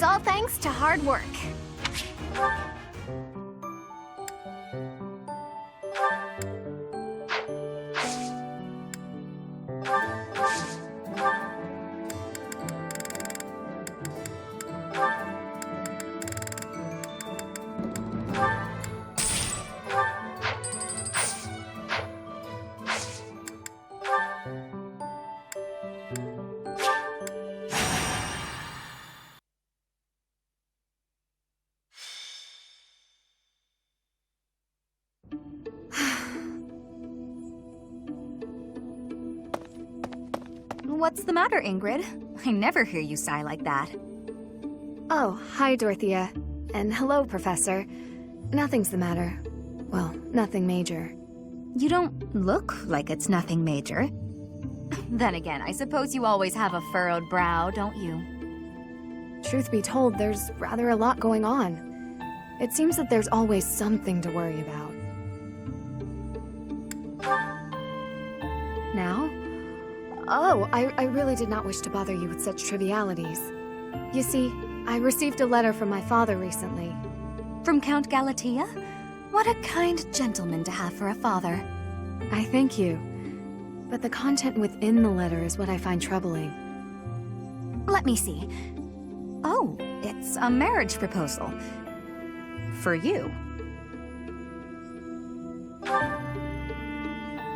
all thanks to hard work. What's the matter, Ingrid? I never hear you sigh like that. Oh, hi, Dorothea. And hello, Professor. Nothing's the matter. Well, nothing major. You don't look like it's nothing major. Then again, I suppose you always have a furrowed brow, don't you? Truth be told, there's rather a lot going on. It seems that there's always something to worry about. Now? Oh, I really did not wish to bother you with such trivialities. You see, I received a letter from my father recently. From Count Galatea? What a kind gentleman to have for a father. I thank you. But the content within the letter is what I find troubling. Let me see. Oh, it's a marriage proposal. For you.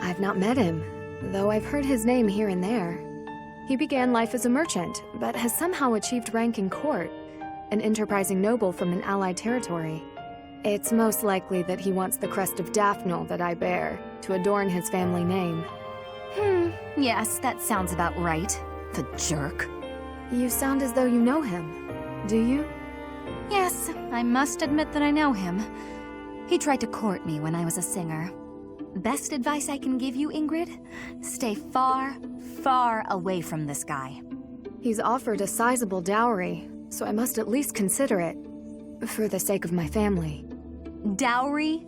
I've not met him, though I've heard his name here and there. He began life as a merchant, but has somehow achieved rank in court, an enterprising noble from an allied territory. It's most likely that he wants the crest of Daphne that I bear, to adorn his family name. Yes, that sounds about right. The jerk. You sound as though you know him. Do you? Yes, I must admit that I know him. He tried to court me when I was a singer. Best advice I can give you, Ingrid? Stay far, far away from this guy. He's offered a sizable dowry, so I must at least consider it. For the sake of my family. Dowry?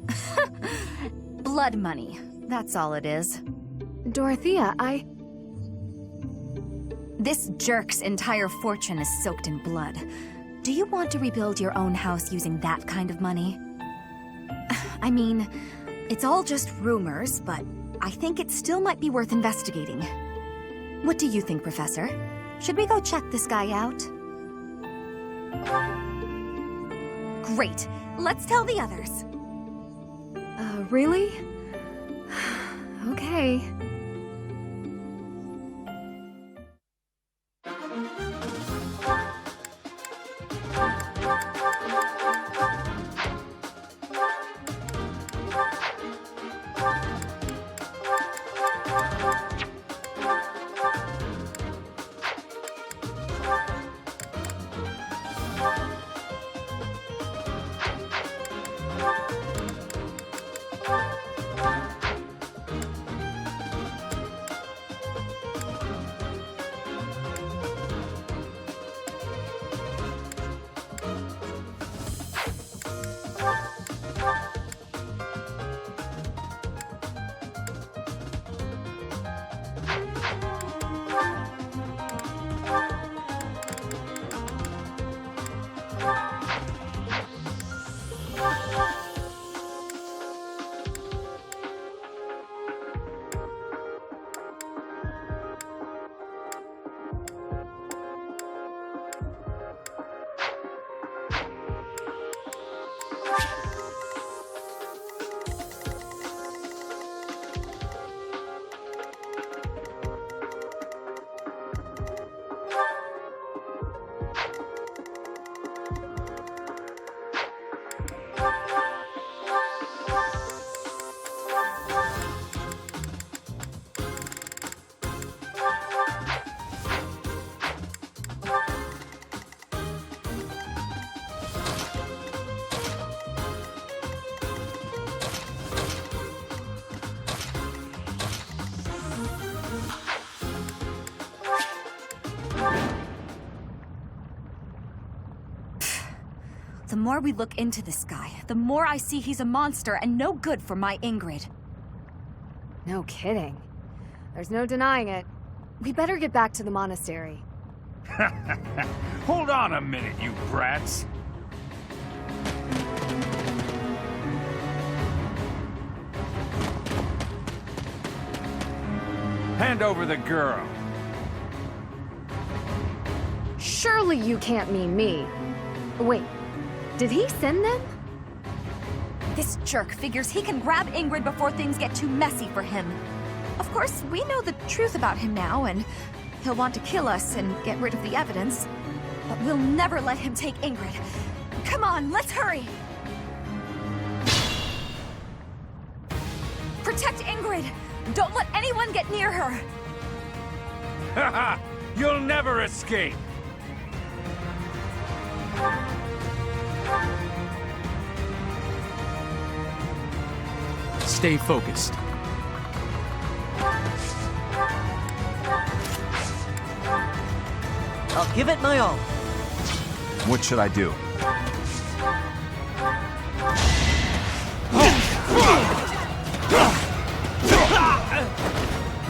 Blood money. That's all it is. Dorothea, This jerk's entire fortune is soaked in blood. Do you want to rebuild your own house using that kind of money? I mean, it's all just rumors, but I think it still might be worth investigating. What do you think, Professor? Should we go check this guy out? Great. Let's tell the others. Really? Okay. The more we look into this guy, the more I see he's a monster and no good for my Ingrid. No kidding. There's no denying it. We better get back to the monastery. Hold on a minute, you brats. Hand over the girl. Surely you can't mean me. Wait, did he send them? This jerk figures he can grab Ingrid before things get too messy for him. Of course, we know the truth about him now, and he'll want to kill us and get rid of the evidence. But we'll never let him take Ingrid. Come on, let's hurry! Protect Ingrid! Don't let anyone get near her! Haha! You'll never escape! Stay focused. I'll give it my all. What should I do?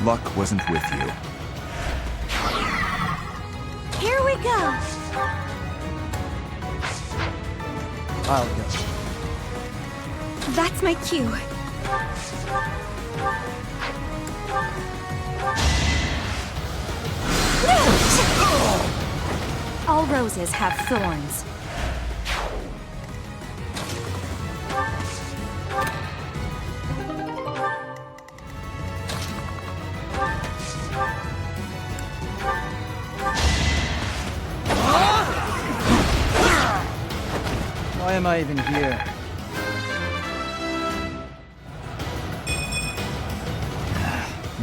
Luck wasn't with you. Here we go! I'll go. That's my cue. All roses have thorns. Why am I even here?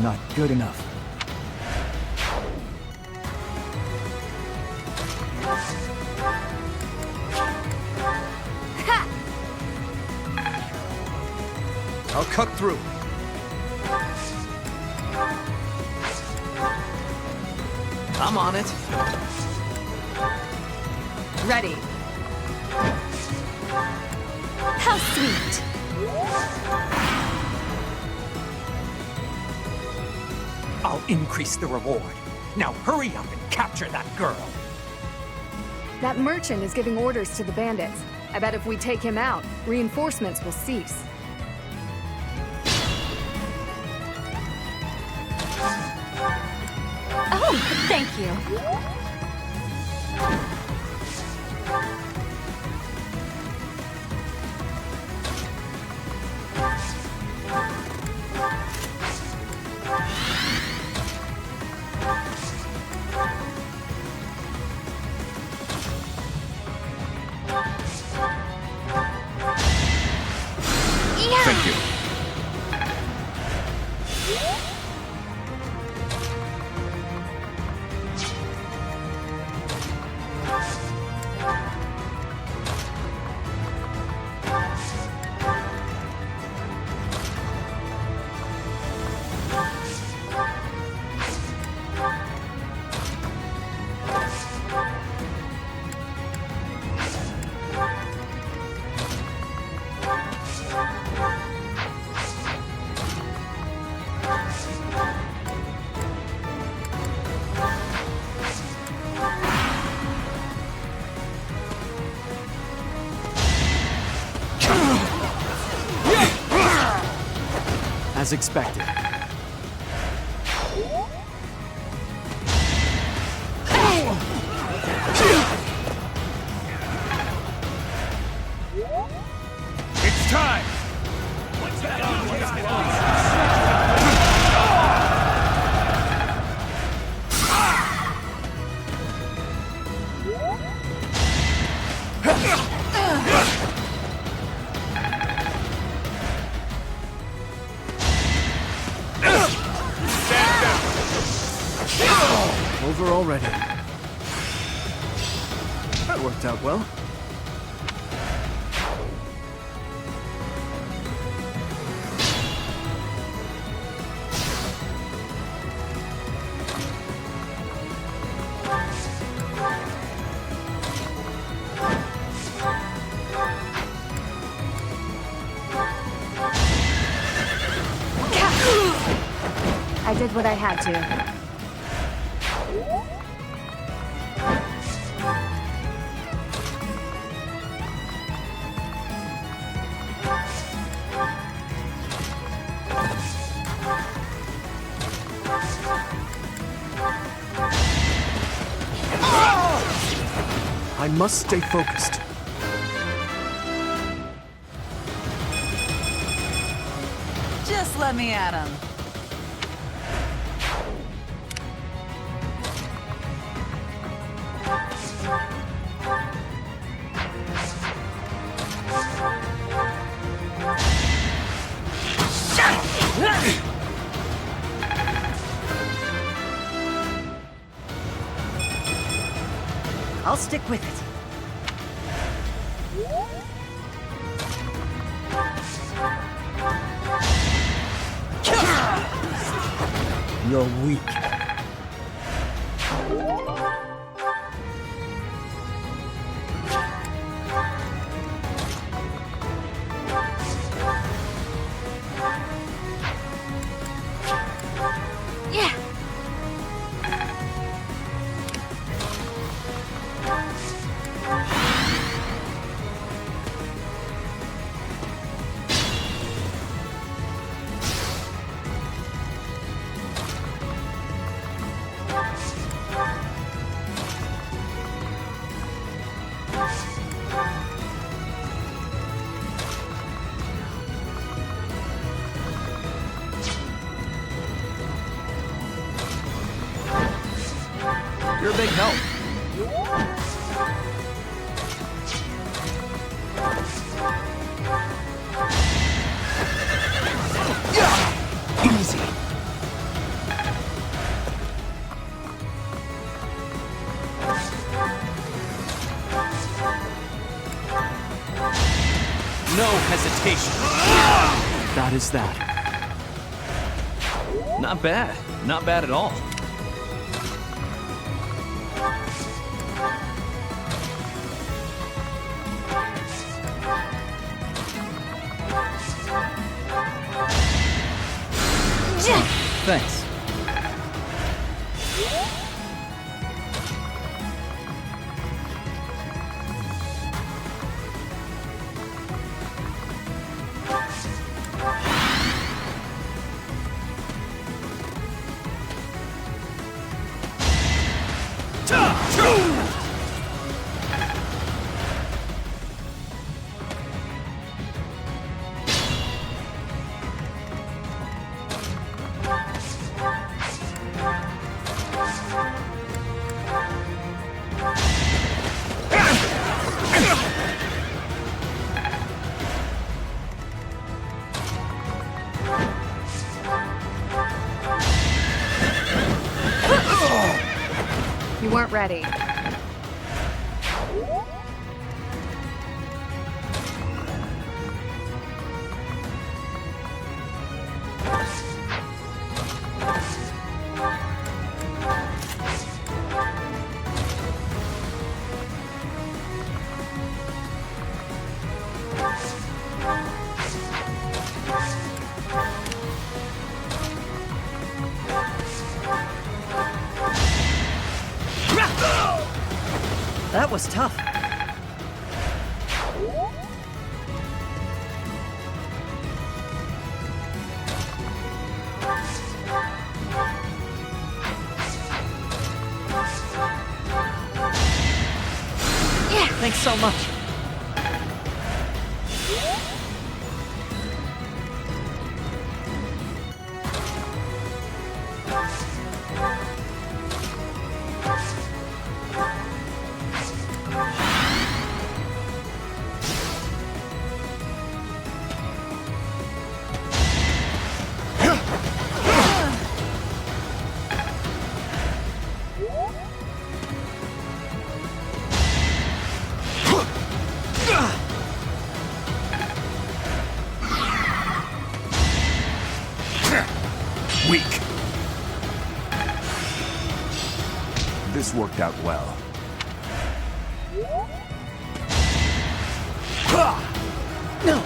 Not good enough. I'll cut through. I'm on it. Ready. How sweet. I'll increase the reward. Now hurry up and capture that girl. That merchant is giving orders to the bandits. I bet if we take him out, reinforcements will cease. Oh, thank you. Thank you. As expected. It's time! Over already. That worked out well. I did what I had to. must stay focused. Just let me at him. I'll stick with it. You're weak. Yeah. You're a big help. Easy. No hesitation. That is that. Not bad. Not bad at all. Thanks. You weren't ready. That was tough. Yeah. Thanks so much. Weak. This worked out well. No.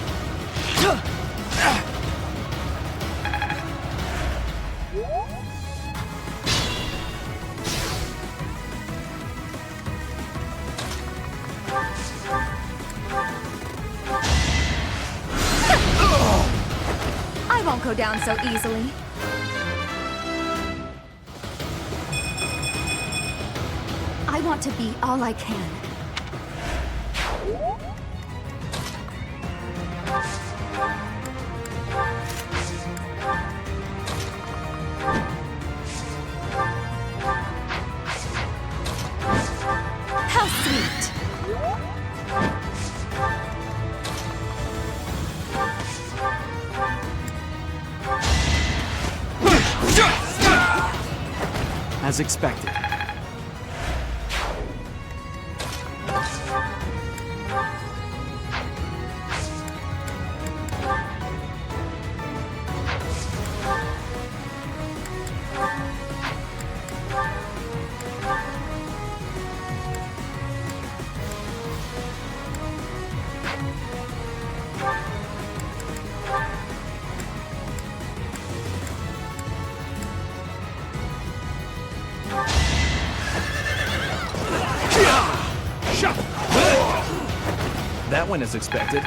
I won't go down so easily. I want to be all I can. As expected. That went as expected.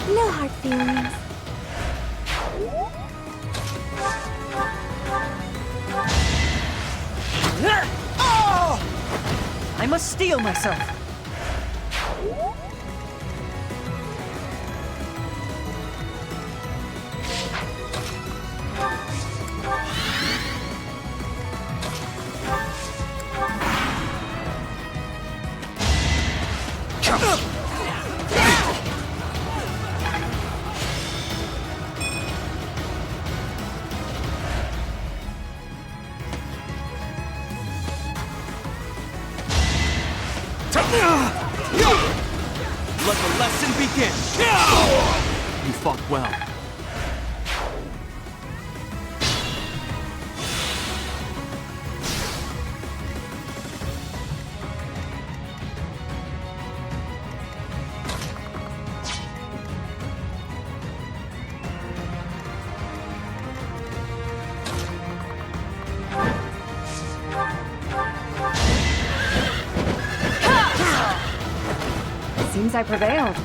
No hard feelings. I must steel myself. Let the lesson begin! You fought well. Seems I prevailed.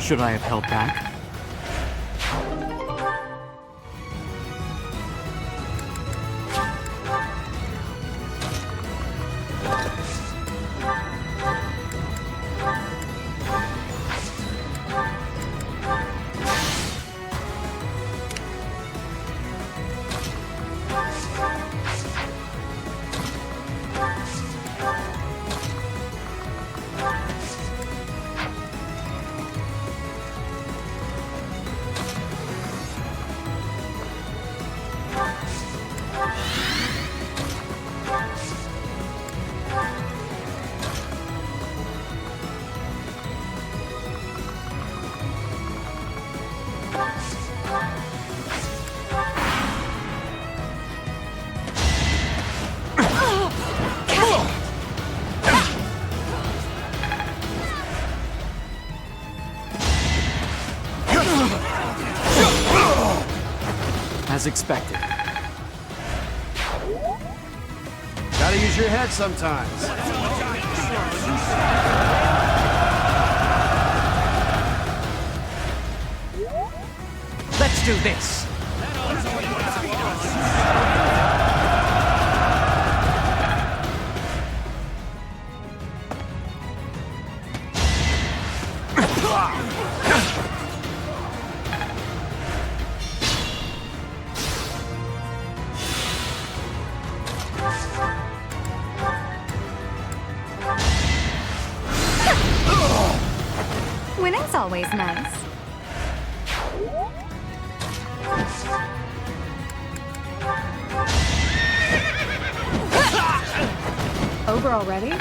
Should I have held back? As expected. Gotta use your head sometimes. Let's do this. Winning's always nice. Over already?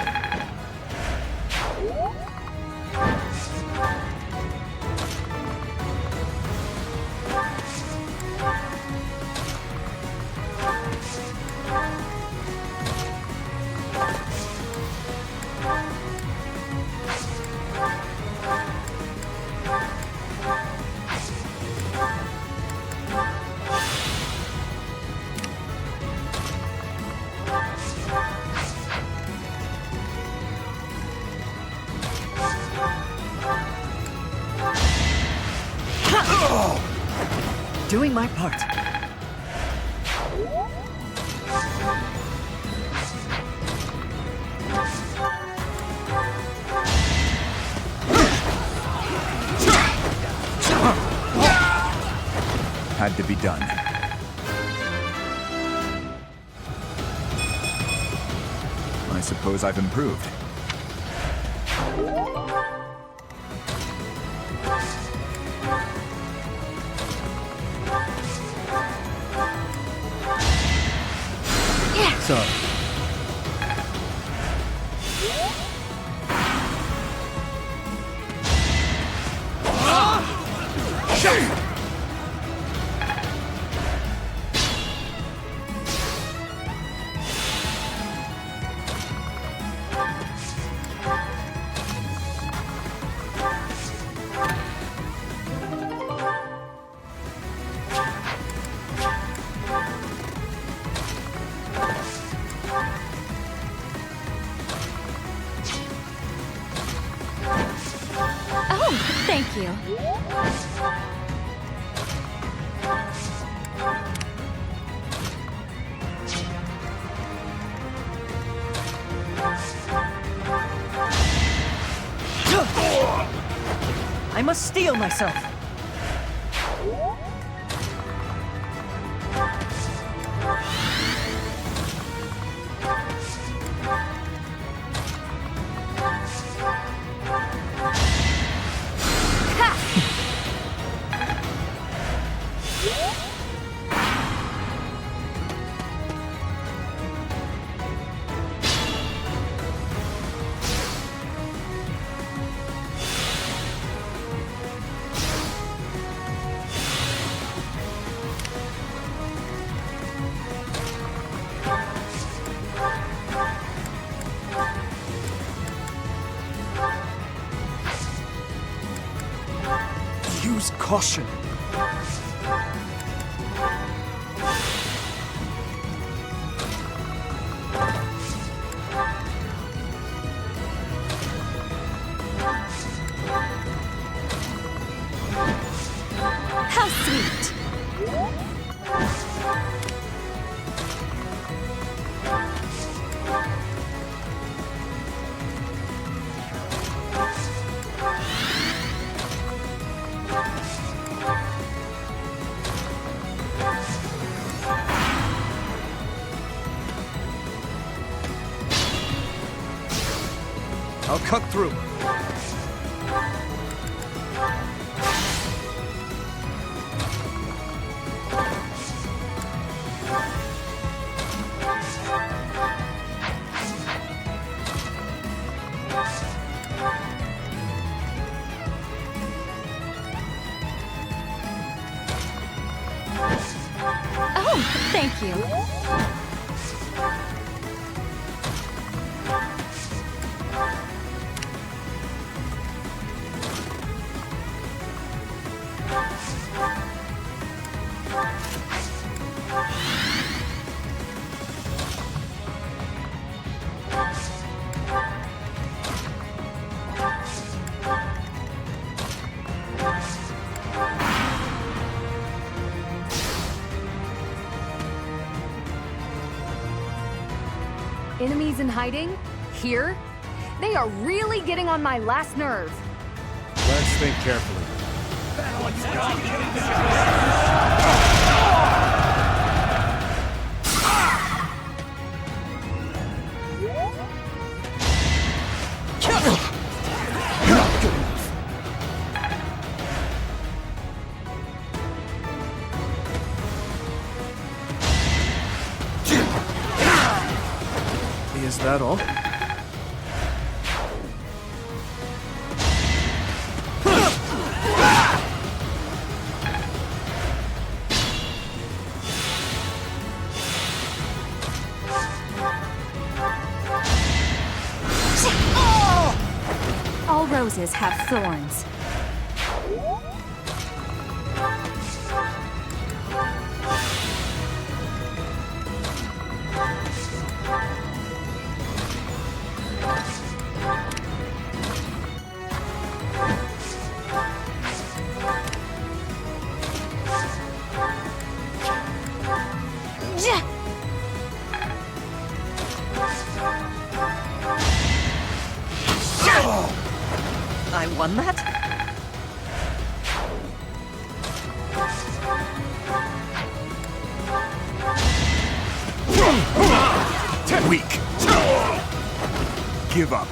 Doing my part. Had to be done. I suppose I've improved. So, Oh, thank you. I must steel myself. use caution. How sweet. I'll cut through. Oh, thank you. Enemies in hiding? Here? They are really getting on my last nerve. Let's think carefully. Is that all? All roses have thorns. I won that? Weak. Give up.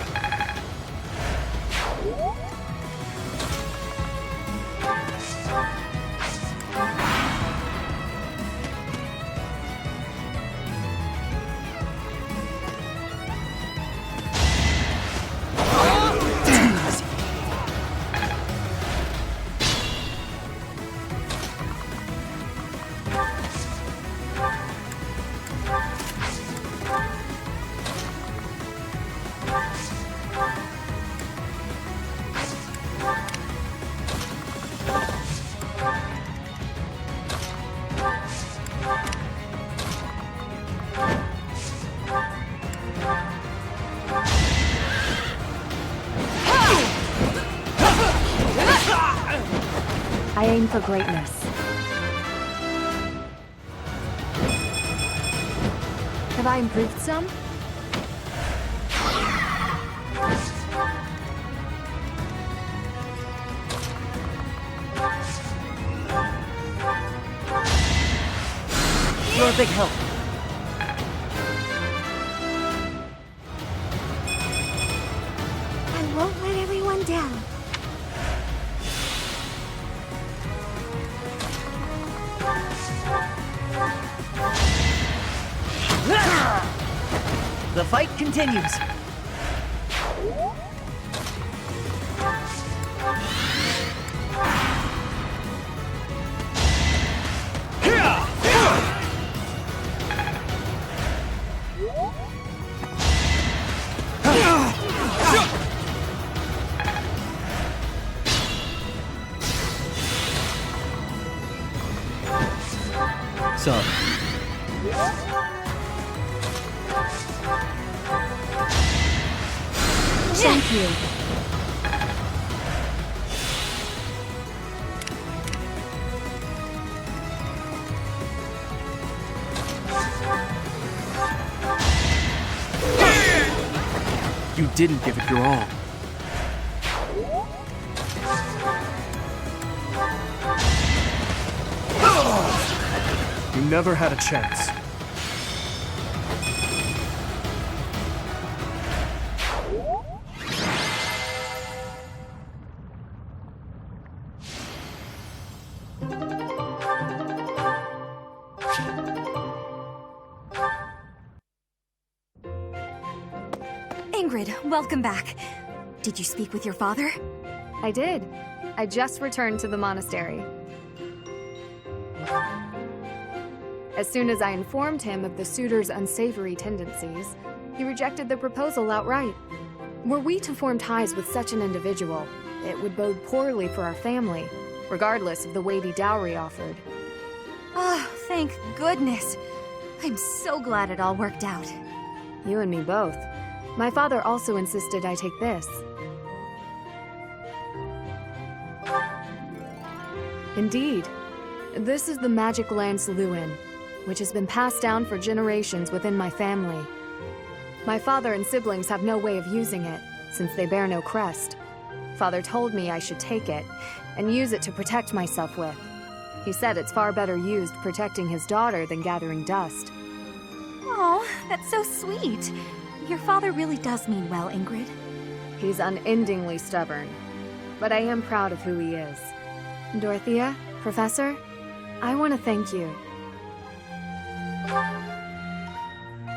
I aim for greatness. Have I improved some? You're a big help. I won't let everyone down. The fight continues. So, Thank you. You didn't give it your all. You never had a chance. Ingrid, welcome back. Did you speak with your father? I did. I just returned to the monastery. As soon as I informed him of the suitor's unsavory tendencies, he rejected the proposal outright. Were we to form ties with such an individual, it would bode poorly for our family, regardless of the weighty dowry offered. Oh, thank goodness. I'm so glad it all worked out. You and me both. My father also insisted I take this. Indeed. This is the magic lance Lewin, which has been passed down for generations within my family. My father and siblings have no way of using it, since they bear no crest. Father told me I should take it, and use it to protect myself with. He said it's far better used protecting his daughter than gathering dust. Oh, that's so sweet. Your father really does mean well, Ingrid. He's unendingly stubborn, but I am proud of who he is. Dorothea, Professor, I want to thank you.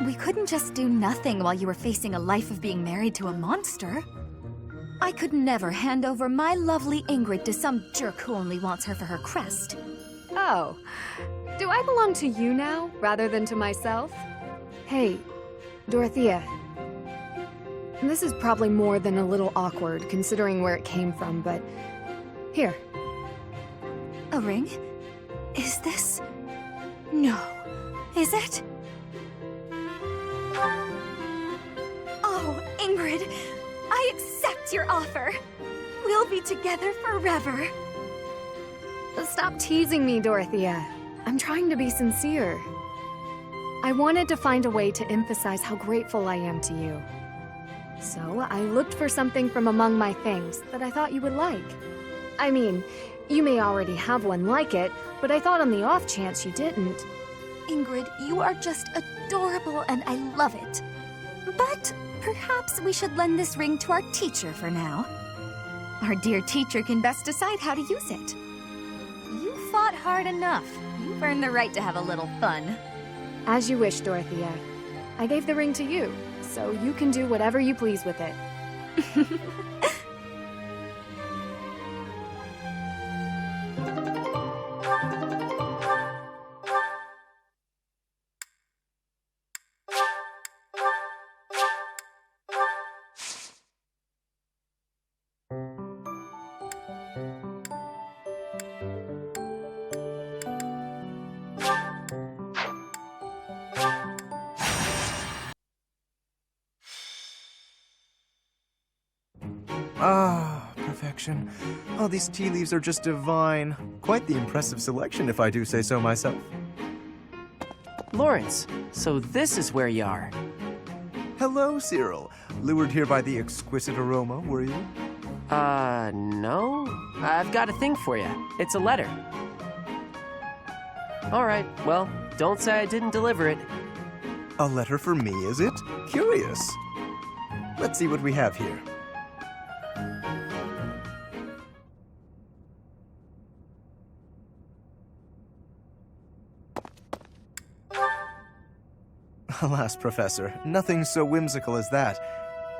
We couldn't just do nothing while you were facing a life of being married to a monster. I could never hand over my lovely Ingrid to some jerk who only wants her for her crest. Oh, do I belong to you now, rather than to myself? Hey, Dorothea. This is probably more than a little awkward, considering where it came from, but... Here. A ring? Is this... No. Is it? Oh, Ingrid, I accept your offer. We'll be together forever. Stop teasing me, Dorothea. I'm trying to be sincere. I wanted to find a way to emphasize how grateful I am to you. So I looked for something from among my things that I thought you would like. I mean, you may already have one like it, but I thought on the off chance you didn't. Ingrid, you are just adorable and I love it. But perhaps we should lend this ring to our teacher for now. Our dear teacher can best decide how to use it. You fought hard enough. You've earned the right to have a little fun. As you wish, Dorothea. I gave the ring to you, so you can do whatever you please with it. Ah, perfection. Oh, these tea leaves are just divine. Quite the impressive selection, if I do say so myself. Lawrence, so this is where you are. Hello, Cyril. Lured here by the exquisite aroma, were you? No. I've got a thing for you. It's a letter. All right, well, don't say I didn't deliver it. A letter for me, is it? Curious. Let's see what we have here. Alas, Professor, nothing so whimsical as that.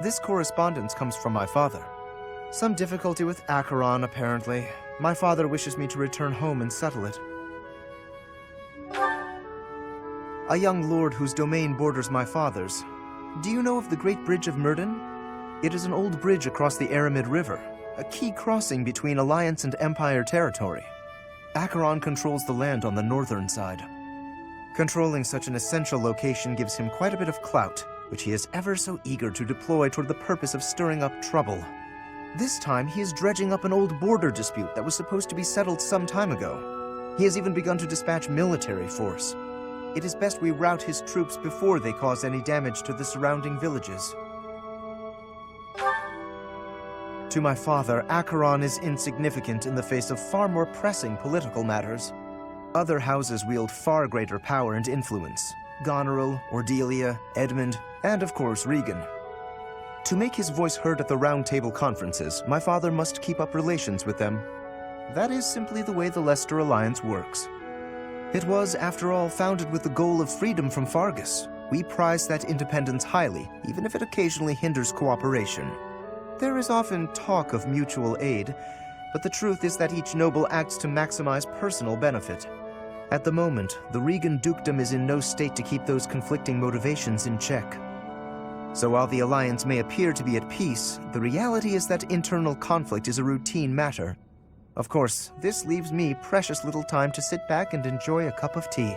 This correspondence comes from my father. Some difficulty with Acheron, apparently. My father wishes me to return home and settle it. A young lord whose domain borders my father's. Do you know of the Great Bridge of Myrden? It is an old bridge across the Aramid River, a key crossing between Alliance and Empire territory. Acheron controls the land on the northern side. Controlling such an essential location gives him quite a bit of clout, which he is ever so eager to deploy toward the purpose of stirring up trouble. This time, he is dredging up an old border dispute that was supposed to be settled some time ago. He has even begun to dispatch military force. It is best we rout his troops before they cause any damage to the surrounding villages. To my father, Acheron is insignificant in the face of far more pressing political matters. Other houses wield far greater power and influence. Goneril, Ordelia, Edmund, and of course Regan. To make his voice heard at the Round Table conferences, my father must keep up relations with them. That is simply the way the Leicester Alliance works. It was, after all, founded with the goal of freedom from Fargus. We prize that independence highly, even if it occasionally hinders cooperation. There is often talk of mutual aid, but the truth is that each noble acts to maximize personal benefit. At the moment, the Regan dukedom is in no state to keep those conflicting motivations in check. So while the Alliance may appear to be at peace, the reality is that internal conflict is a routine matter. Of course, this leaves me precious little time to sit back and enjoy a cup of tea.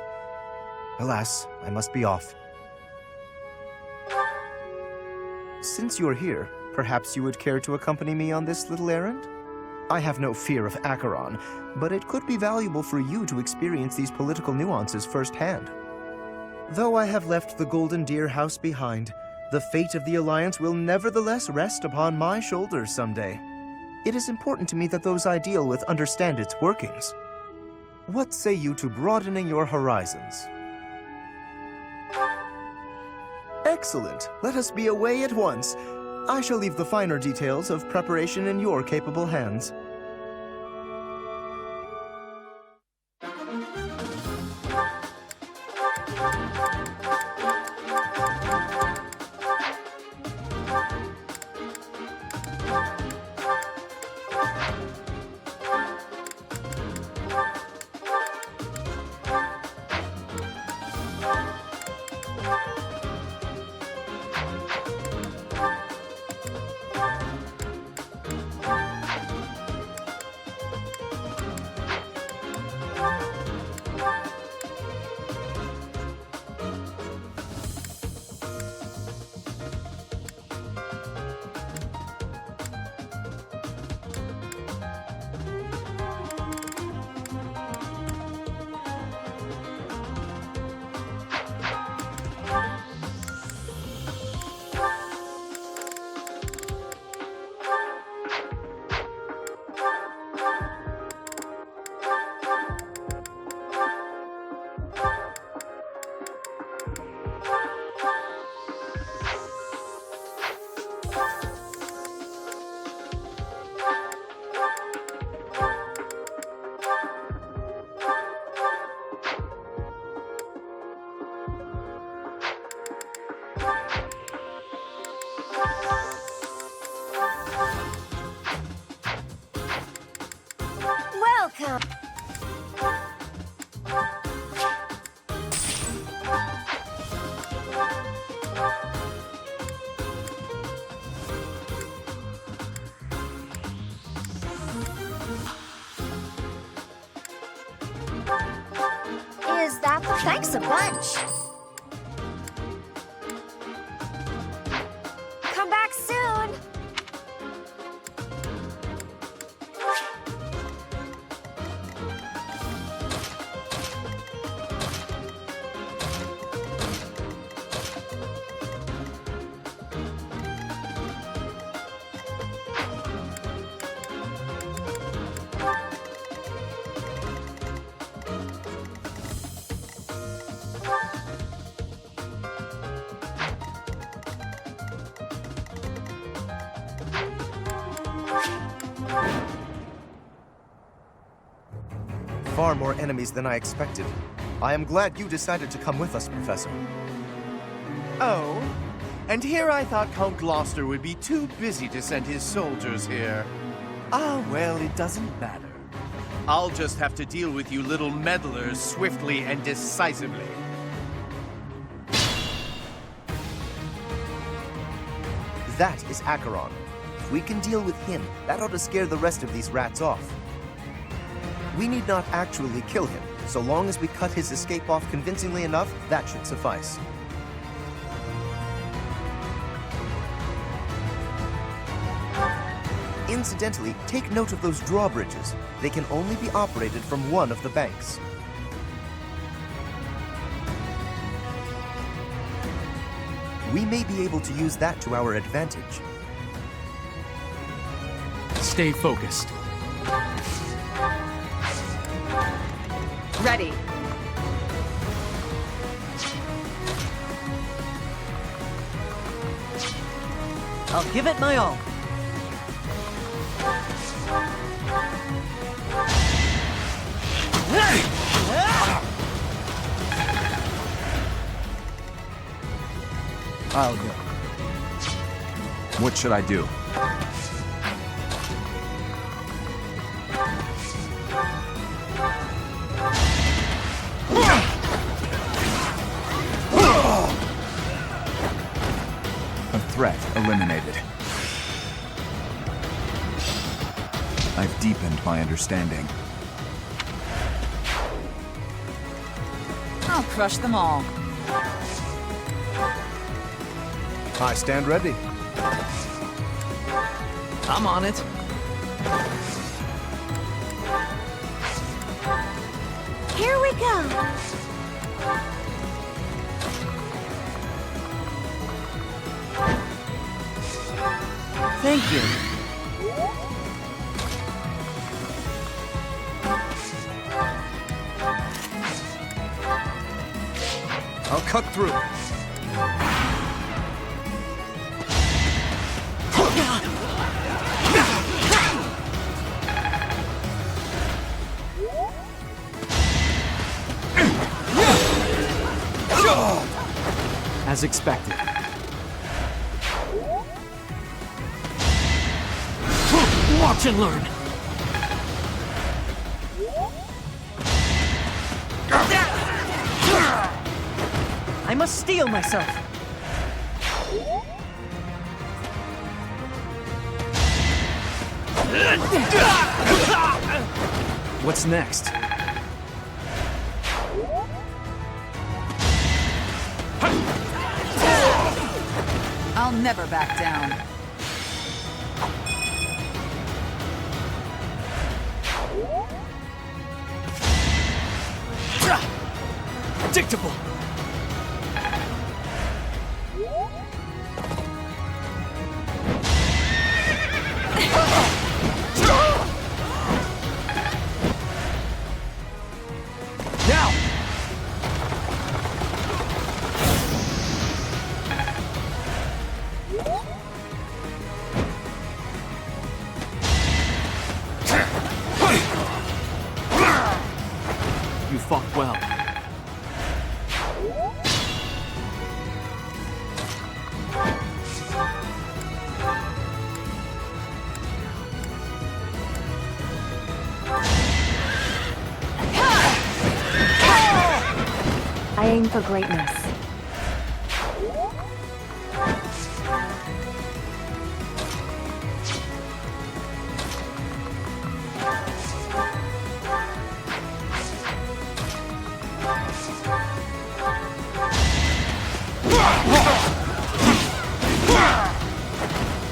Alas, I must be off. Since you're here, perhaps you would care to accompany me on this little errand? I have no fear of Acheron, but it could be valuable for you to experience these political nuances firsthand. Though I have left the Golden Deer House behind, the fate of the Alliance will nevertheless rest upon my shoulders someday. It is important to me that those I deal with understand its workings. What say you to broadening your horizons? Excellent. Let us be away at once. I shall leave the finer details of preparation in your capable hands. Come. Is that the... Thanks a bunch. Come back soon. Far more enemies than I expected. I am glad you decided to come with us, Professor. Oh, and here I thought Count Gloucester would be too busy to send his soldiers here. Ah, well, it doesn't matter. I'll just have to deal with you little meddlers swiftly and decisively. That is Acheron. If we can deal with him, that ought to scare the rest of these rats off. We need not actually kill him. So long as we cut his escape off convincingly enough, that should suffice. Incidentally, take note of those drawbridges. They can only be operated from one of the banks. We may be able to use that to our advantage. Stay focused. Ready. I'll give it my all. I'll go. What should I do? A threat eliminated. I've deepened my understanding. I'll crush them all. I stand ready. I'm on it. Here we go. Thank you. I'll cut through. As expected. Watch and learn. I must steel myself. What's next? I'll never back down. Predictable. Now. You fought well. I aim for greatness.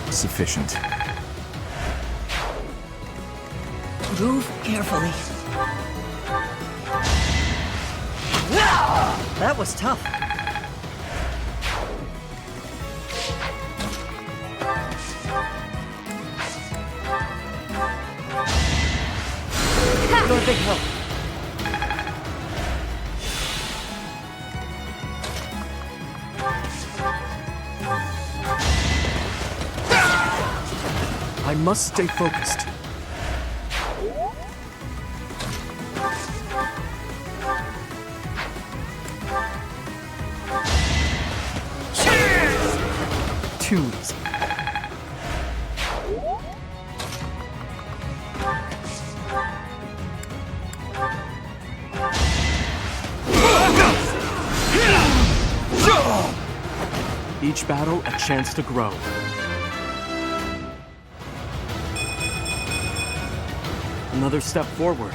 Sufficient. Move carefully. That was tough. You're a big help. I must stay focused. Too easy. Each battle a chance to grow. Another step forward.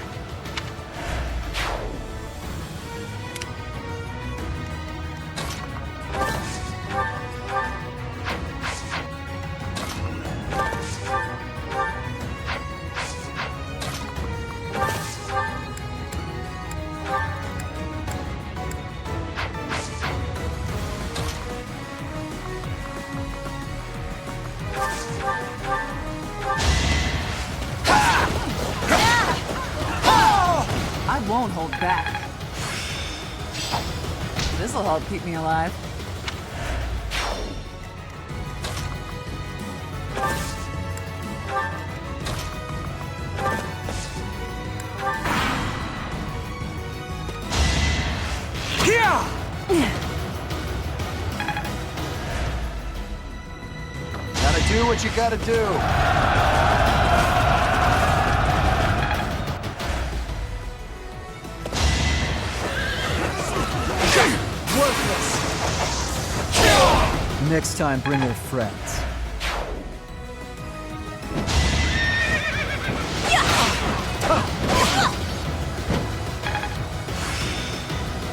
I won't hold back. This'll help keep me alive. Gotta do what you gotta do. Next time, bring your friends.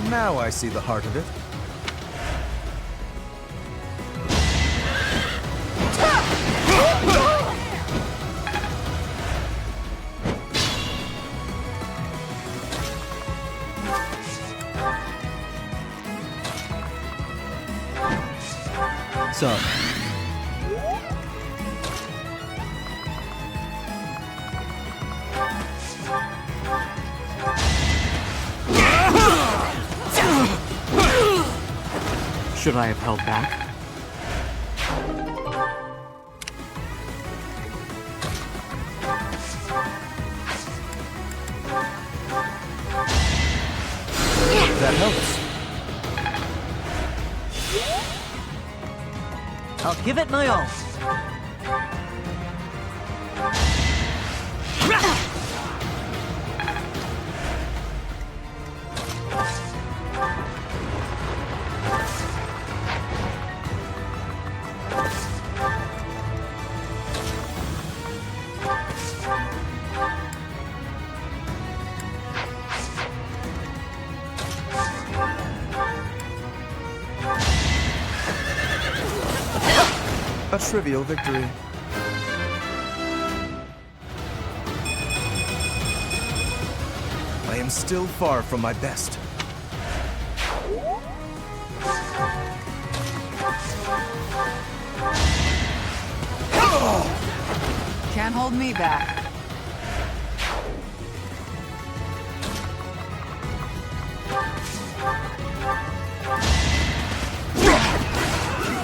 Now I see the heart of it. So, Should I have held back? That helps. I'll give it my all. A trivial victory. I am still far from my best. Can't hold me back.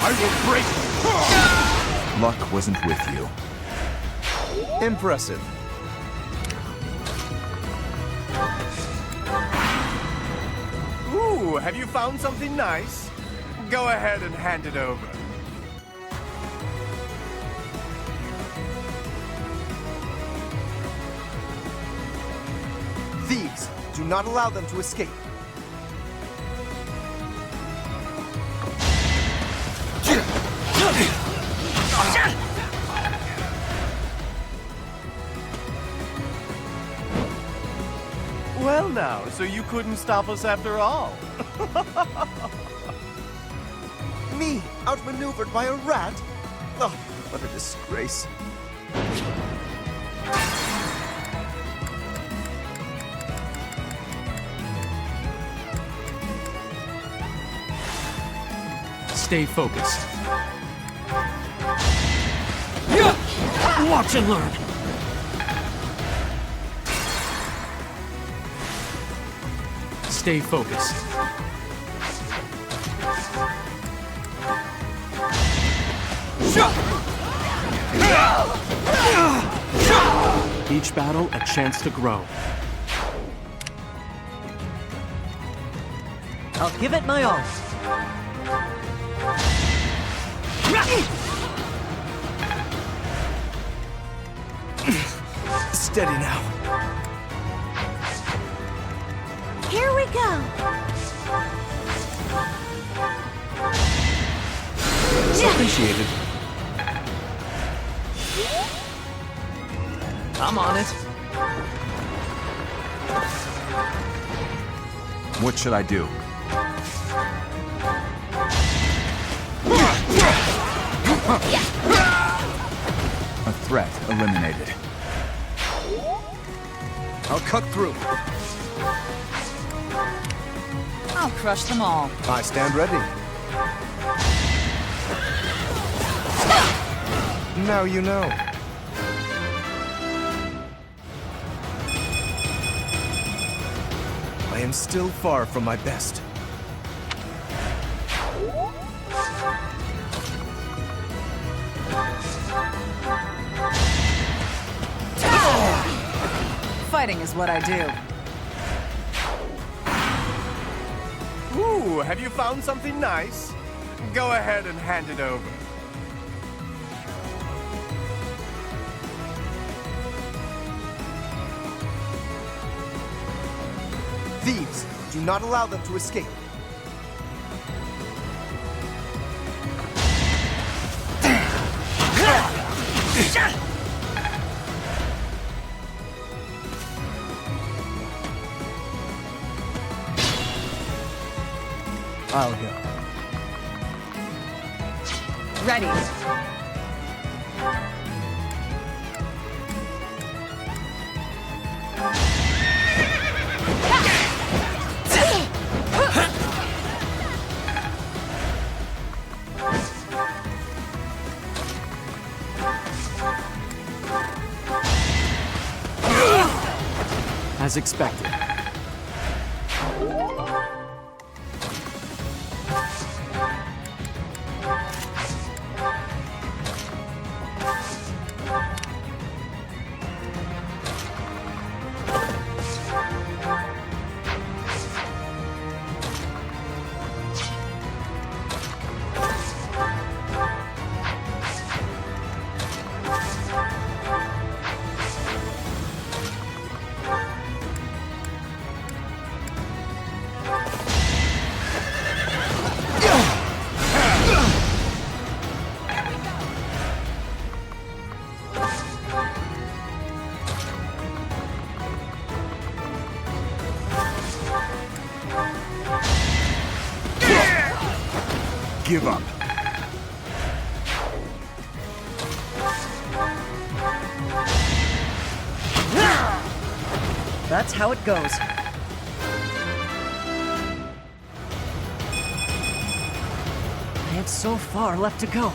I will break. Luck wasn't with you. Impressive. Ooh, have you found something nice? Go ahead and hand it over. Thieves, do not allow them to escape. Well now, so you couldn't stop us after all. Me, outmaneuvered by a rat? Oh, what a disgrace. Stay focused. Watch and learn. Stay focused. Each battle a chance to grow. I'll give it my all. Steady now. Here we go. Appreciated. I'm on it. What should I do? A threat eliminated. I'll cut through. I'll crush them all. I stand ready. Now you know. I am still far from my best. Fighting is what I do. Ooh, have you found something nice? Go ahead and hand it over. Thieves, do not allow them to escape. I'll go. Ready. As expected. Give up. That's how it goes. I have so far left to go.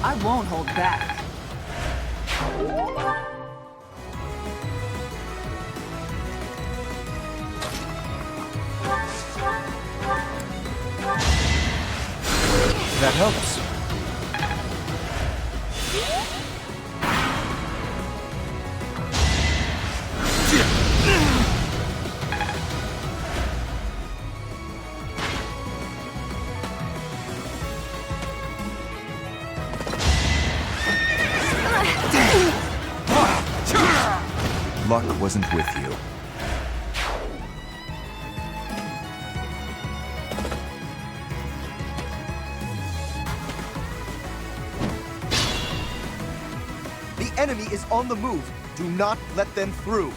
I won't hold back. That helps. luck wasn't with you. The enemy is on the move. Do not let them through.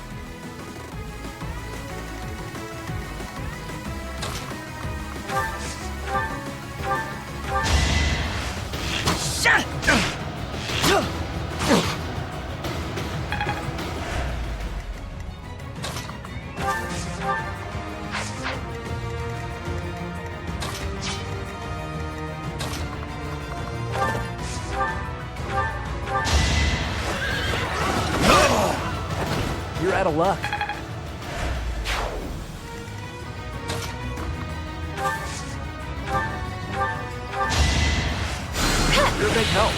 You're out of luck. You're a big help.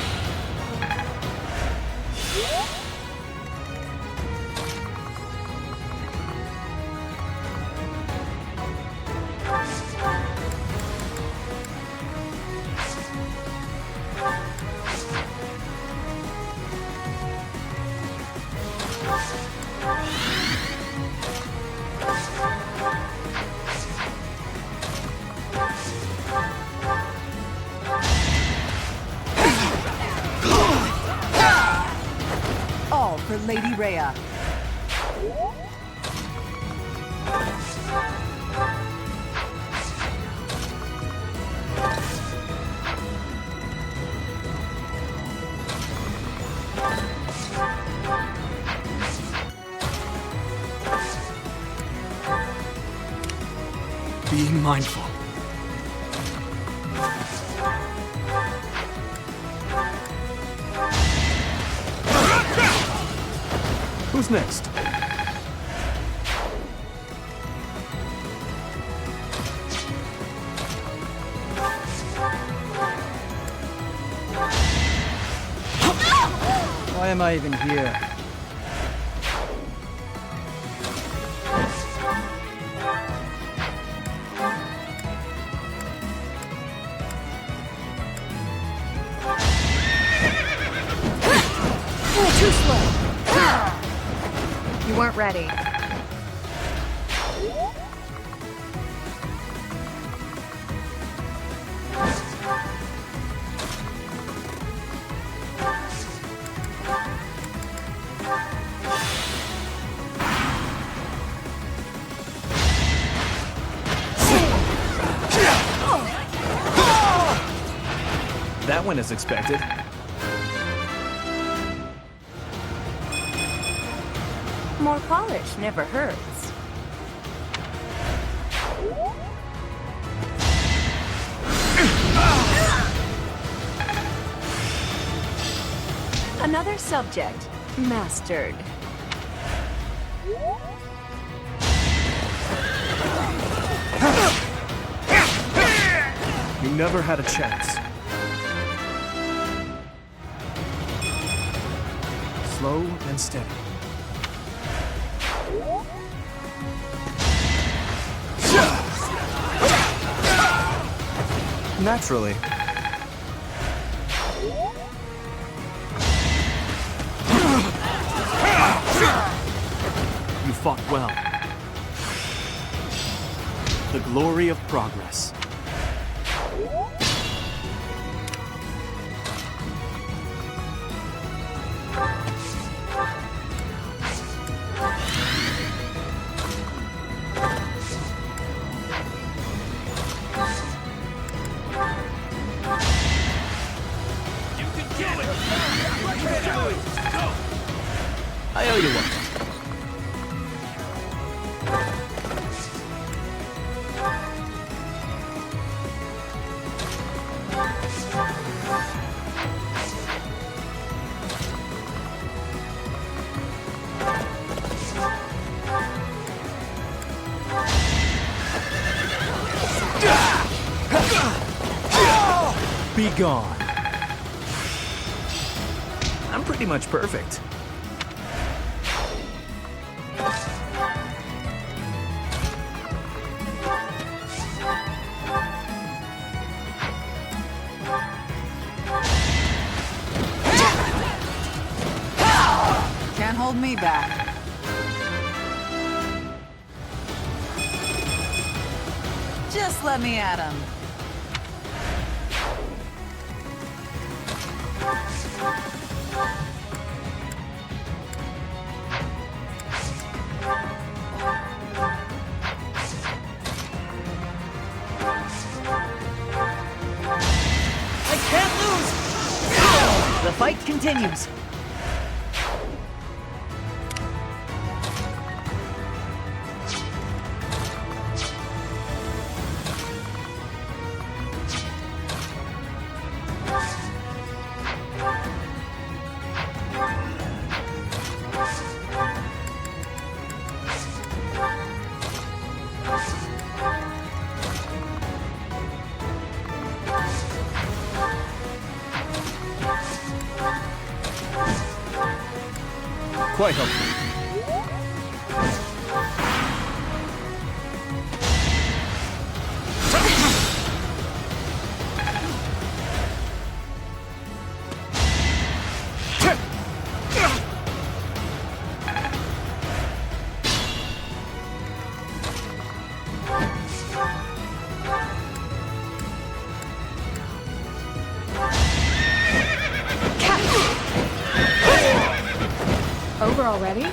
All for Lady Rhea. Being mindful. Who's next? Why am I even here? Too slow. You weren't ready. That went as expected. More polish never hurts. Another subject mastered. You never had a chance. Slow and steady. Naturally. You fought well. The glory of progress. I owe you one. Be gone. I'm pretty much perfect. Can't hold me back. Just let me at him. I can't lose! The fight continues. Quite helpful. Over already?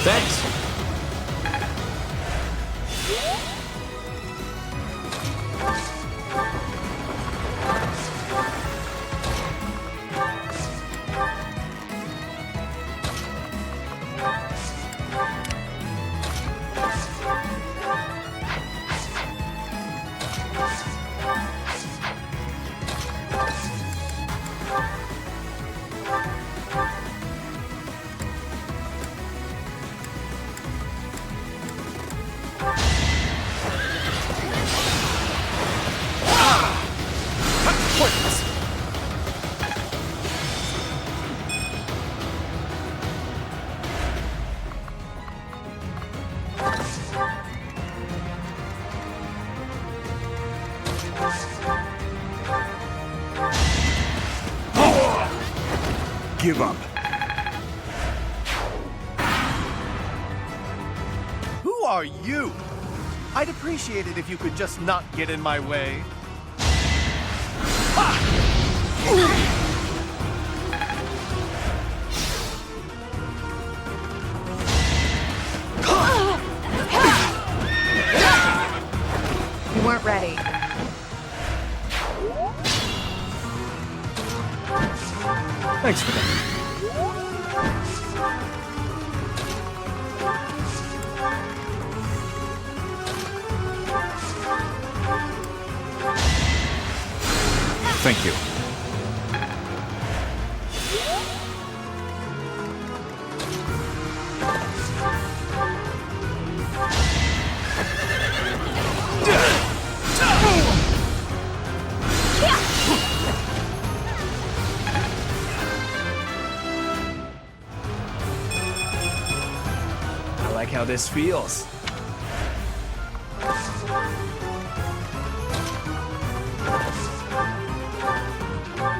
Thanks. Give up. Who are you? I'd appreciate it if you could just not get in my way. You weren't ready. Thanks for that. Thank you. I like how this feels.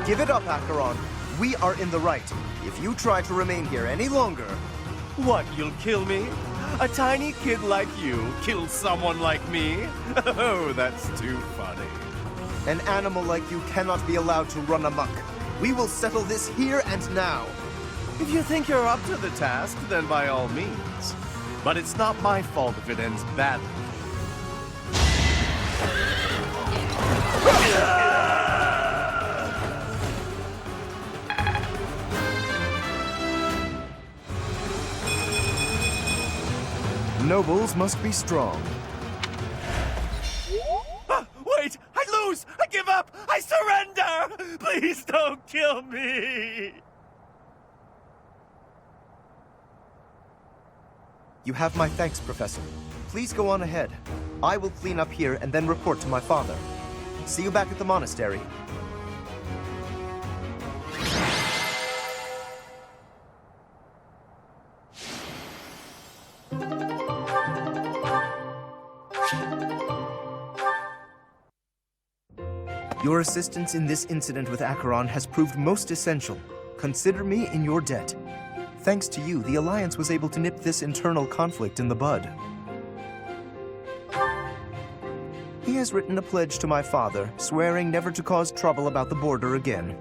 Give it up, Acheron. We are in the right. If you try to remain here any longer... What, you'll kill me? A tiny kid like you kill someone like me? Oh, that's too funny. An animal like you cannot be allowed to run amok. We will settle this here and now. If you think you're up to the task, then by all means. But it's not my fault if it ends badly. Nobles must be strong. Wait! I lose! I give up! I surrender! Please don't kill me! You have my thanks, Professor. Please go on ahead. I will clean up here and then report to my father. See you back at the monastery. Your assistance in this incident with Acheron has proved most essential. Consider me in your debt. Thanks to you, the Alliance was able to nip this internal conflict in the bud. He has written a pledge to my father, swearing never to cause trouble about the border again.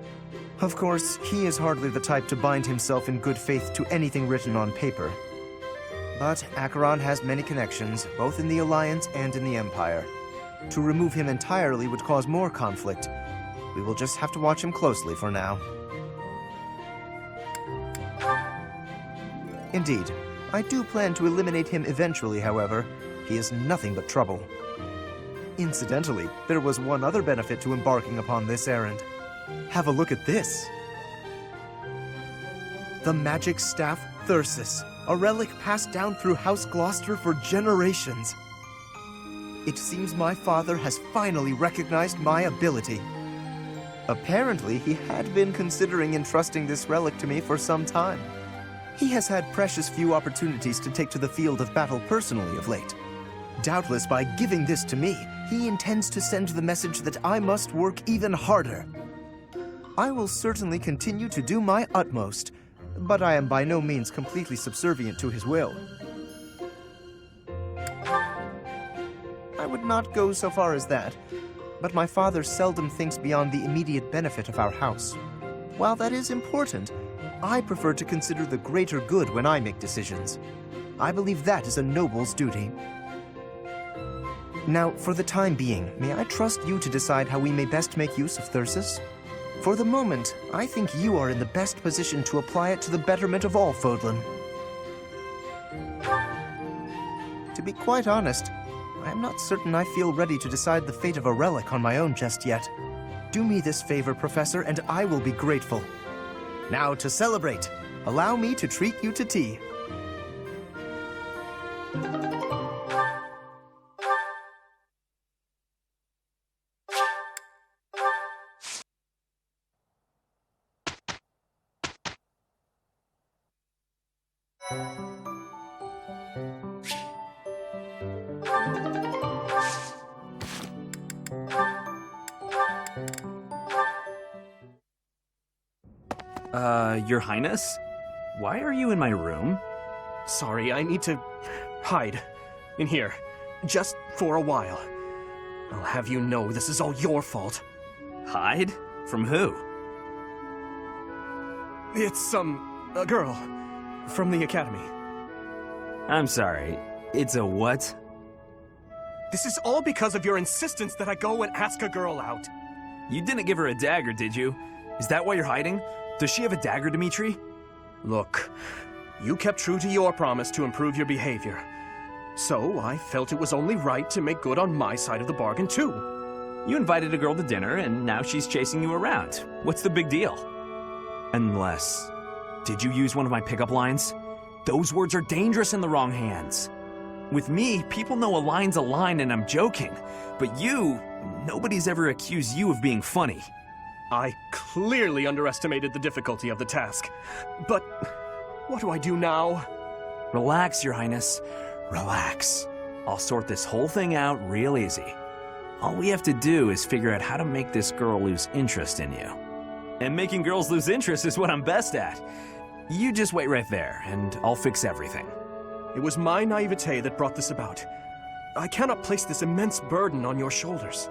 Of course, he is hardly the type to bind himself in good faith to anything written on paper. But Acheron has many connections, both in the Alliance and in the Empire. To remove him entirely would cause more conflict. We will just have to watch him closely for now. Indeed, I do plan to eliminate him eventually, however. He is nothing but trouble. Incidentally, there was one other benefit to embarking upon this errand. Have a look at this. The magic staff Thyrsus, a relic passed down through House Gloucester for generations. It seems my father has finally recognized my ability. Apparently, he had been considering entrusting this relic to me for some time. He has had precious few opportunities to take to the field of battle personally of late. Doubtless, by giving this to me, he intends to send the message that I must work even harder. I will certainly continue to do my utmost, but I am by no means completely subservient to his will. I would not go so far as that, but my father seldom thinks beyond the immediate benefit of our house. While that is important, I prefer to consider the greater good when I make decisions. I believe that is a noble's duty. Now, for the time being, may I trust you to decide how we may best make use of Thyrsus? For the moment, I think you are in the best position to apply it to the betterment of all Fodlan. To be quite honest, I am not certain I feel ready to decide the fate of a relic on my own just yet. Do me this favor, Professor, and I will be grateful. Now, to celebrate, allow me to treat you to tea. Your Highness? Why are you in my room? Sorry, I need to hide in here, just for a while. I'll have you know this is all your fault. Hide? From who? It's, a girl from the academy. I'm sorry, it's a what? This is all because of your insistence that I go and ask a girl out. You didn't give her a dagger, did you? Is that why you're hiding? Does she have a dagger, Dimitri? Look, you kept true to your promise to improve your behavior. So I felt it was only right to make good on my side of the bargain, too. You invited a girl to dinner, and now she's chasing you around. What's the big deal? Unless... Did you use one of my pickup lines? Those words are dangerous in the wrong hands. With me, people know a line's a line and I'm joking. But you, nobody's ever accused you of being funny. I clearly underestimated the difficulty of the task. But what do I do now? Relax, Your Highness. Relax. I'll sort this whole thing out real easy. All we have to do is figure out how to make this girl lose interest in you. And making girls lose interest is what I'm best at. You just wait right there, and I'll fix everything. It was my naivete that brought this about. I cannot place this immense burden on your shoulders.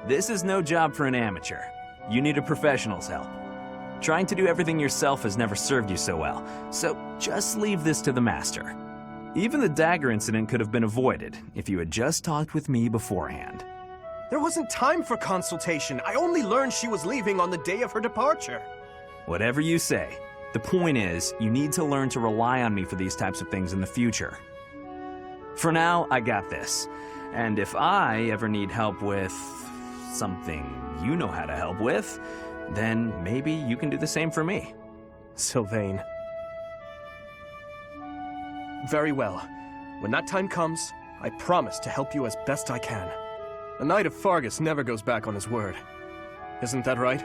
This is no job for an amateur. You need a professional's help. Trying to do everything yourself has never served you so well, so just leave this to the master. Even the dagger incident could have been avoided if you had just talked with me beforehand. There wasn't time for consultation. I only learned she was leaving on the day of her departure. Whatever you say. The point is, you need to learn to rely on me for these types of things in the future. For now, I got this. And if I ever need help with something you know how to help with, then maybe you can do the same for me. Sylvain. Very well. When that time comes, I promise to help you as best I can. A knight of Fargus never goes back on his word. Isn't that right?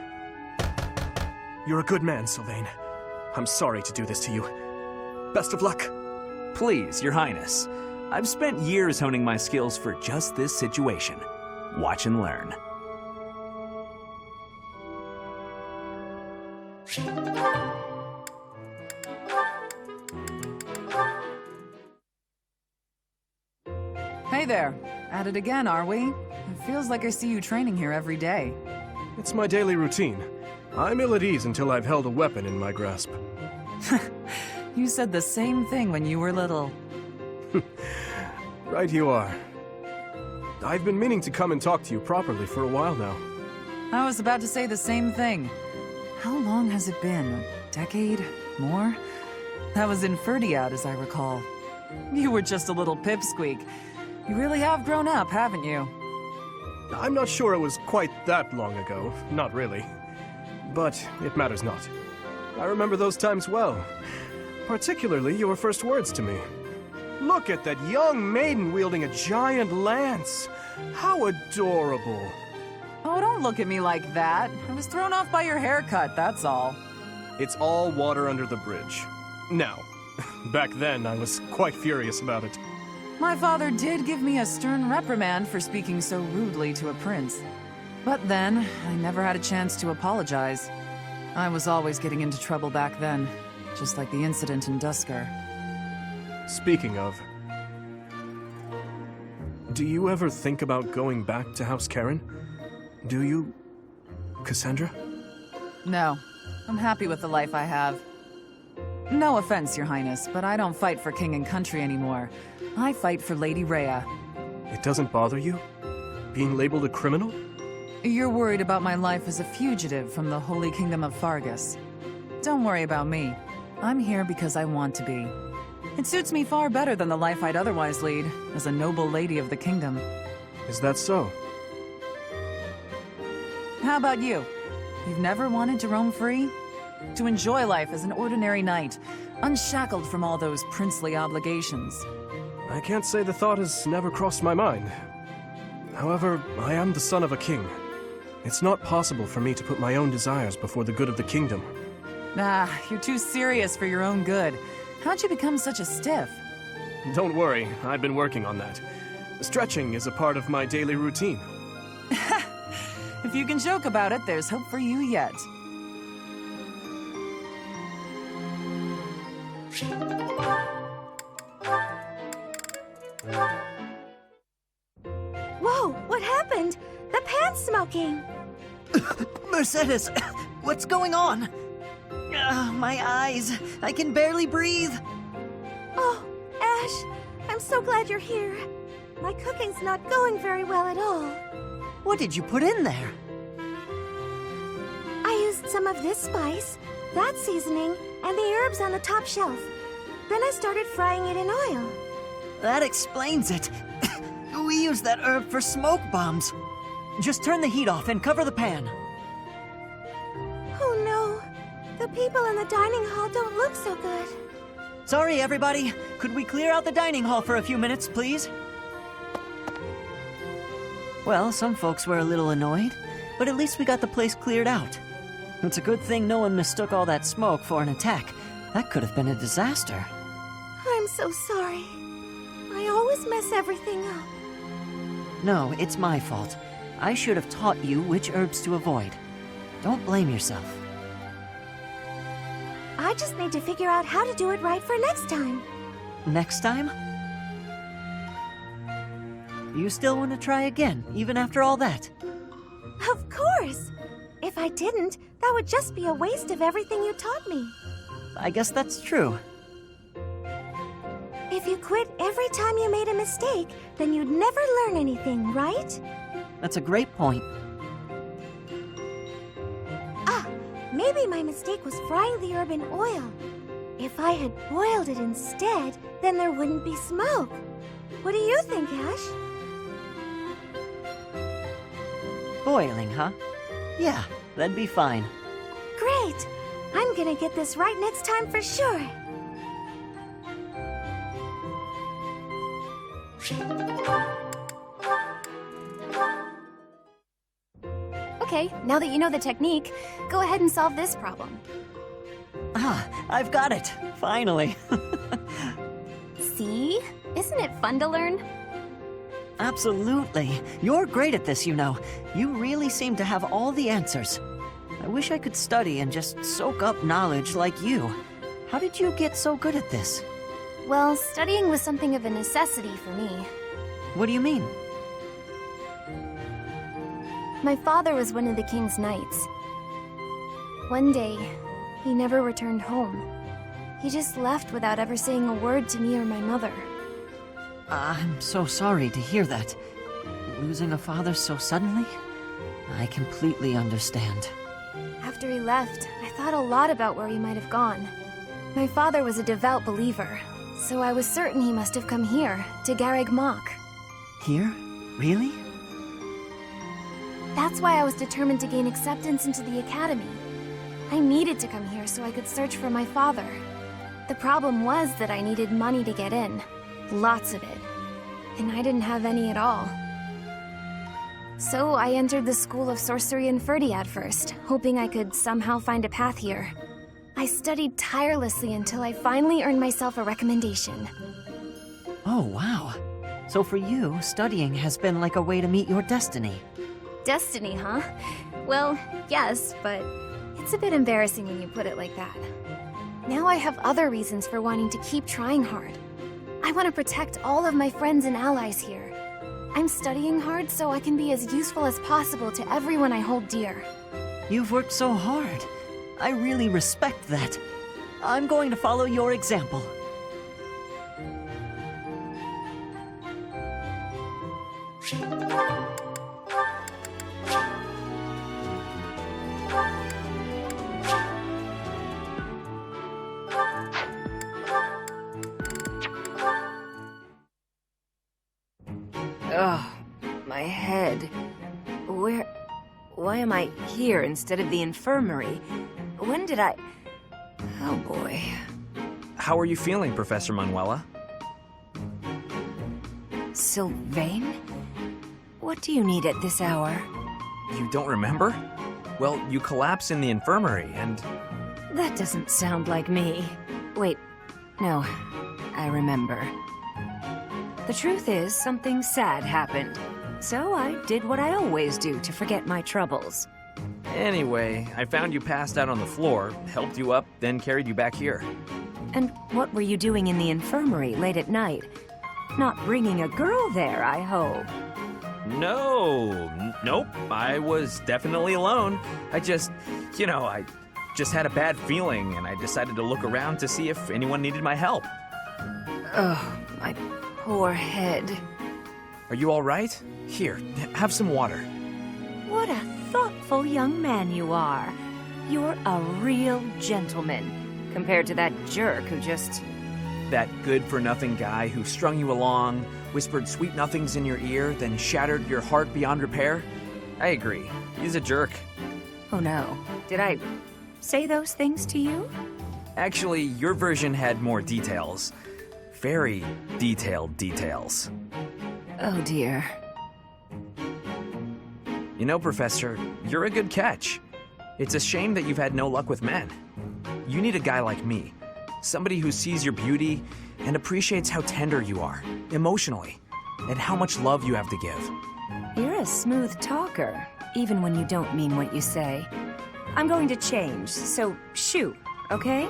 You're a good man, Sylvain. I'm sorry to do this to you. Best of luck. Please, Your Highness. I've spent years honing my skills for just this situation. Watch and learn. Hey there. At it again, are we? It feels like I see you training here every day. It's my daily routine. I'm ill at ease until I've held a weapon in my grasp. You said the same thing when you were little. Right you are. I've been meaning to come and talk to you properly for a while now. I was about to say the same thing. How long has it been? A decade? More? That was in Ferdiad, as I recall. You were just a little pipsqueak. You really have grown up, haven't you? I'm not sure it was quite that long ago. Not really. But it matters not. I remember those times well. Particularly your first words to me. Look at that young maiden wielding a giant lance. How adorable. Oh, don't look at me like that. I was thrown off by your haircut, that's all. It's all water under the bridge. Now, back then I was quite furious about it. My father did give me a stern reprimand for speaking so rudely to a prince. But then, I never had a chance to apologize. I was always getting into trouble back then, just like the incident in Dusker. Speaking of, do you ever think about going back to House Karen? Do you, Cassandra? No, I'm happy with the life I have. No offense, Your Highness, but I don't fight for king and country anymore. I fight for Lady Rhea. It doesn't bother you? Being labeled a criminal? You're worried about my life as a fugitive from the Holy Kingdom of Fargus. Don't worry about me. I'm here because I want to be. It suits me far better than the life I'd otherwise lead, as a noble lady of the kingdom. Is that so? How about you? You've never wanted to roam free? To enjoy life as an ordinary knight, unshackled from all those princely obligations. I can't say the thought has never crossed my mind. However, I am the son of a king. It's not possible for me to put my own desires before the good of the kingdom. Ah, you're too serious for your own good. How'd you become such a stiff? Don't worry, I've been working on that. Stretching is a part of my daily routine. If you can joke about it, there's hope for you yet. Whoa, what happened? The pan's smoking! Mercedes, what's going on? My eyes. I can barely breathe. Oh, Ash, I'm so glad you're here. My cooking's not going very well at all. What did you put in there? I used some of this spice, that seasoning, and the herbs on the top shelf. Then I started frying it in oil. That explains it. We use that herb for smoke bombs. Just turn the heat off and cover the pan. Oh no, the people in the dining hall don't look so good. Sorry, everybody. Could we clear out the dining hall for a few minutes, please? Well, some folks were a little annoyed, but at least we got the place cleared out. It's a good thing no one mistook all that smoke for an attack. That could have been a disaster. I'm so sorry. I always mess everything up. No, it's my fault. I should have taught you which herbs to avoid. Don't blame yourself. I just need to figure out how to do it right for next time. Next time? You still want to try again, even after all that? Of course! If I didn't, that would just be a waste of everything you taught me. I guess that's true. If you quit every time you made a mistake, then you'd never learn anything, right? That's a great point. Ah, maybe my mistake was frying the herb in oil. If I had boiled it instead, then there wouldn't be smoke. What do you think, Ash? Boiling, huh? Yeah, that'd be fine. Great! I'm gonna get this right next time for sure. Okay, now that you know the technique, go ahead and solve this problem. Ah, I've got it! Finally! Me? Isn't it fun to learn? Absolutely. You're great at this, you know. You really seem to have all the answers. I wish I could study and just soak up knowledge like you. How did you get so good at this? Well, studying was something of a necessity for me. What do you mean? My father was one of the king's knights. One day, he never returned home. He just left without ever saying a word to me or my mother. I'm so sorry to hear that. Losing a father so suddenly? I completely understand. After he left, I thought a lot about where he might have gone. My father was a devout believer, so I was certain he must have come here, to Garreg Mach. Here? Really? That's why I was determined to gain acceptance into the academy. I needed to come here so I could search for my father. The problem was that I needed money to get in. Lots of it. And I didn't have any at all. So I entered the School of Sorcery in Ferdiad first, hoping I could somehow find a path here. I studied tirelessly until I finally earned myself a recommendation. Oh, wow. So for you, studying has been like a way to meet your destiny. Destiny, huh? Well, yes, but it's a bit embarrassing when you put it like that. Now I have other reasons for wanting to keep trying hard. I want to protect all of my friends and allies here. I'm studying hard so I can be as useful as possible to everyone I hold dear. You've worked so hard. I really respect that. I'm going to follow your example. Ugh, my head. Why am I here instead of the infirmary? When did I... Oh boy. How are you feeling, Professor Manuela? Sylvain? What do you need at this hour? You don't remember? Well, you collapsed in the infirmary, and... That doesn't sound like me. Wait, no, I remember. The truth is, something sad happened. So I did what I always do to forget my troubles. Anyway, I found you passed out on the floor, helped you up, then carried you back here. And what were you doing in the infirmary late at night? Not bringing a girl there, I hope. Nope, I was definitely alone. I just had a bad feeling, and I decided to look around to see if anyone needed my help. Oh, my poor head. Are you all right? Here, have some water. What a thoughtful young man you are. You're a real gentleman, compared to that jerk who just... That good-for-nothing guy who strung you along, whispered sweet nothings in your ear, then shattered your heart beyond repair? I agree. He's a jerk. Oh no. Did I say those things to you? Actually, your version had more details. Very detailed details. Oh dear. You know, Professor, you're a good catch. It's a shame that you've had no luck with men. You need a guy like me. Somebody who sees your beauty and appreciates how tender you are, emotionally, and how much love you have to give. You're a smooth talker, even when you don't mean what you say. I'm going to change, so shoot, okay?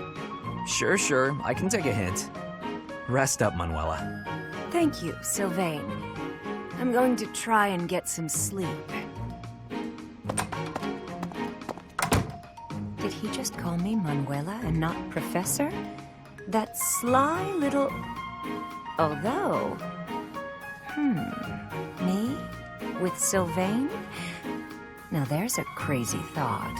Sure, I can take a hint. Rest up, Manuela. Thank you, Sylvain. I'm going to try and get some sleep. Did he just call me Manuela and not Professor? That sly little... Although... Me? With Sylvain? Now there's a crazy thought.